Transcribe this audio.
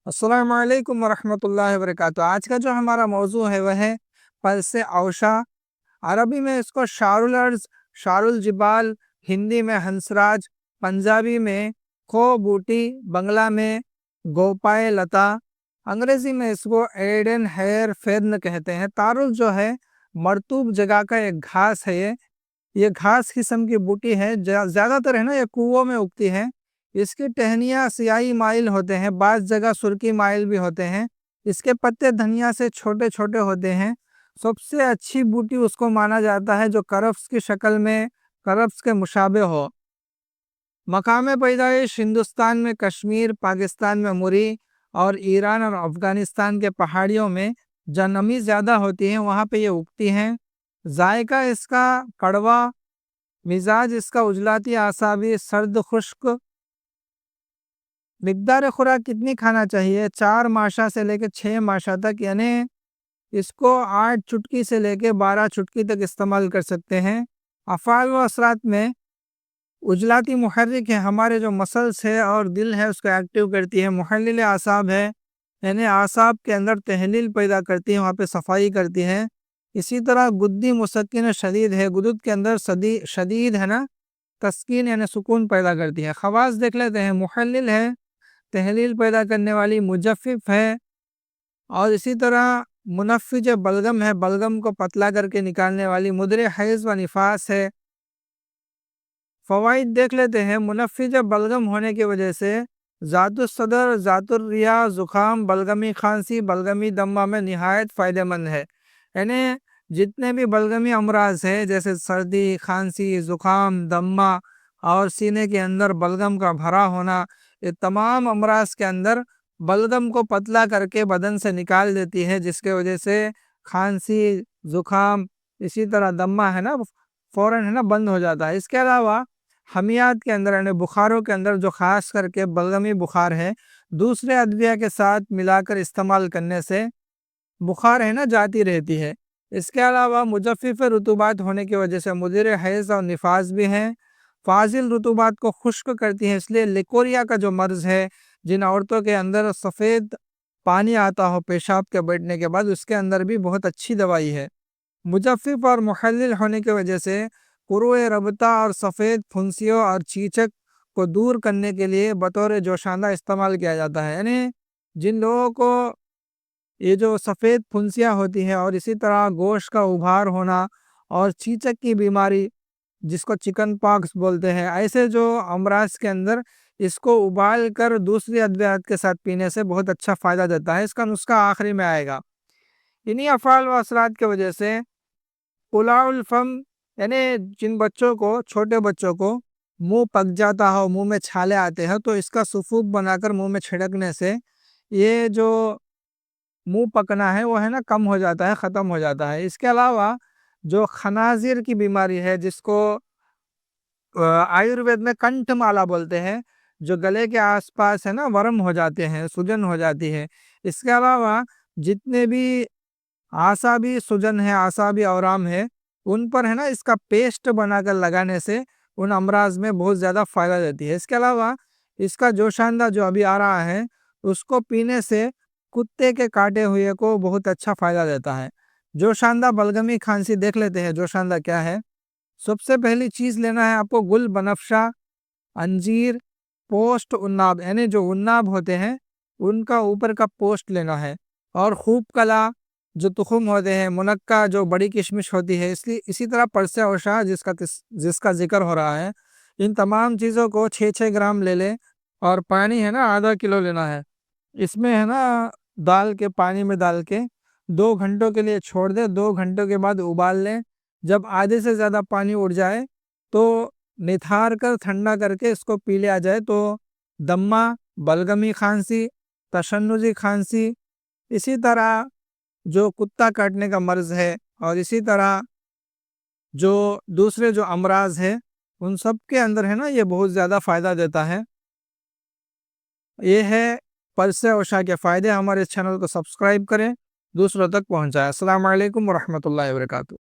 السلام علیکم ورحمۃ اللہ وبرکاتہ۔ آج کا جو ہمارا موضوع ہے وہ ہے پلس اوشا۔ عربی میں اس کو شعر الارض، شعر الجبال، ہندی میں ہنسراج، پنجابی میں کھو بوٹی، بنگلہ میں گوپائے لتا، انگریزی میں اس کو ایڈن ہیئر فیرن کہتے ہیں۔ تعارف جو ہے مرطوب جگہ کا ایک گھاس ہے۔ یہ گھاس قسم کی بوٹی ہے، زیادہ تر ہے نا یہ کنووں میں اگتی ہے۔ اس کی ٹہنیاں سیاہی مائل ہوتے ہیں، بعض جگہ سرخی مائل بھی ہوتے ہیں۔ اس کے پتے دھنیا سے چھوٹے چھوٹے ہوتے ہیں۔ سب سے اچھی بوٹی اس کو مانا جاتا ہے جو کرفس کی شکل میں، کرفس کے مشابہ ہو۔ مقام پیدائش ہندوستان میں کشمیر، پاکستان میں مری، اور ایران اور افغانستان کے پہاڑیوں میں جہاں نمی زیادہ ہوتی ہے وہاں پہ یہ اگتی ہیں۔ ذائقہ اس کا کڑوا، مزاج اس کا اجلاتی اعصابی، سرد خشک۔ مقدار خوراک کتنی کھانا چاہیے؟ 4 ماشا سے لے کے 6 ماشا تک، یعنی اس کو 8 چٹکی سے لے کے 12 چٹکی تک استعمال کر سکتے ہیں۔ افعال و اثرات میں اجلاتی محرک ہے، ہمارے جو مسلس ہے اور دل ہے اس کو ایکٹیو کرتی ہے۔ محلل اعصاب ہے، یعنی اعصاب کے اندر تحلیل پیدا کرتی ہے، وہاں پہ صفائی کرتی ہے۔ اسی طرح گدی مسکن شدید ہے، گدد کے اندر شدید ہے نا تسکین یعنی سکون پیدا کرتی ہے۔ خواص دیکھ لیتے ہیں۔ محلل ہے، تحلیل پیدا کرنے والی، مجفف ہے، اور اسی طرح منفج بلغم ہے، بلغم کو پتلا کر کے نکالنے والی، مدر حیض و نفاس ہے۔ فوائد دیکھ لیتے ہیں۔ منفج بلغم ہونے کی وجہ سے ذات الصدر، ذات الریہ، زکام، بلغمی کھانسی، بلغمی دمہ میں نہایت فائدہ مند ہے۔ یعنی جتنے بھی بلغمی امراض ہیں جیسے سردی، کھانسی، زکام، دمہ اور سینے کے اندر بلغم کا بھرا ہونا، یہ تمام امراض کے اندر بلغم کو پتلا کر کے بدن سے نکال دیتی ہے، جس کی وجہ سے کھانسی، زکام، اسی طرح دمہ ہے نا فوراً ہے نا بند ہو جاتا ہے۔ اس کے علاوہ حمیات کے اندر یعنی بخاروں کے اندر جو خاص کر کے بلغمی بخار ہے، دوسرے ادویہ کے ساتھ ملا کر استعمال کرنے سے بخار ہے نا جاتی رہتی ہے۔ اس کے علاوہ مجفف رطوبات ہونے کی وجہ سے مدر حیض اور نفاس بھی ہیں۔ فاضل رطوبات کو خشک کرتی ہیں، اس لیے لیکوریا کا جو مرض ہے، جن عورتوں کے اندر سفید پانی آتا ہو پیشاب کے بیٹھنے کے بعد، اس کے اندر بھی بہت اچھی دوائی ہے۔ مجفف اور محلل ہونے کی وجہ سے قروء ربطہ اور سفید پھنسیوں اور چیچک کو دور کرنے کے لیے بطور جوشاندہ استعمال کیا جاتا ہے۔ یعنی جن لوگوں کو یہ جو سفید پھنسیاں ہوتی ہیں اور اسی طرح گوشت کا ابھار ہونا اور چیچک کی بیماری جس کو چکن پاکس بولتے ہیں، ایسے جو امراض کے اندر اس کو ابال کر دوسری ادویات کے ساتھ پینے سے بہت اچھا فائدہ دیتا ہے۔ اس کا نسخہ آخری میں آئے گا۔ انہی افعال و اثرات کی وجہ سے قلاع الفم، یعنی جن بچوں کو، چھوٹے بچوں کو منہ پک جاتا ہو، منہ میں چھالے آتے ہیں، تو اس کا سفوف بنا کر منہ میں چھڑکنے سے یہ جو منہ پکنا ہے وہ ہے نا کم ہو جاتا ہے، ختم ہو جاتا ہے۔ اس کے علاوہ جو خنازیر کی بیماری ہے جس کو آیوروید میں کنٹھ مالا بولتے ہیں، جو گلے کے آس پاس ہے نا ورم ہو جاتے ہیں، سجن ہو جاتی ہے۔ اس کے علاوہ جتنے بھی اعصابی سجن ہے، اعصابی اورام ہے، ان پر ہے نا اس کا پیسٹ بنا کر لگانے سے ان امراض میں بہت زیادہ فائدہ دیتی ہے۔ اس کے علاوہ اس کا جوشاندہ جو ابھی آ رہا ہے اس کو پینے سے کتے کے کاٹے ہوئے کو بہت اچھا فائدہ دیتا ہے۔ جوشاندہ بلغمی کھانسی دیکھ لیتے ہیں جوشاندہ کیا ہے۔ سب سے پہلی چیز لینا ہے آپ کو گل بنفشہ، انجیر، پوسٹ عناب، یعنی جو عناب ہوتے ہیں ان کا اوپر کا پوسٹ لینا ہے، اور خوب کلا جو تخم ہوتے ہیں، منکہ جو بڑی کشمش ہوتی ہے، اسی طرح پرسے اوشا جس کا ذکر ہو رہا ہے، ان تمام چیزوں کو 6 گرام لے لیں، اور پانی ہے نا ½ کلو لینا ہے۔ اس میں ہے نا ڈال کے، پانی میں ڈال کے 2 گھنٹوں کے لیے چھوڑ دیں، 2 گھنٹوں کے بعد ابال لیں۔ جب آدھے سے زیادہ پانی اڑ جائے تو نتھار کر ٹھنڈا کر کے اس کو پی لیا جائے تو دمہ، بلغمی کھانسی، تشنجی کھانسی، اسی طرح جو کتا کاٹنے کا مرض ہے، اور اسی طرح جو دوسرے جو امراض ہے ان سب کے اندر ہے نا یہ بہت زیادہ فائدہ دیتا ہے۔ یہ ہے پلس اوشا کے فائدے۔ ہمارے چینل کو سبسکرائب کریں، دوسروں تک پہنچائیں۔ السلام علیکم ورحمۃ اللہ وبرکاتہ۔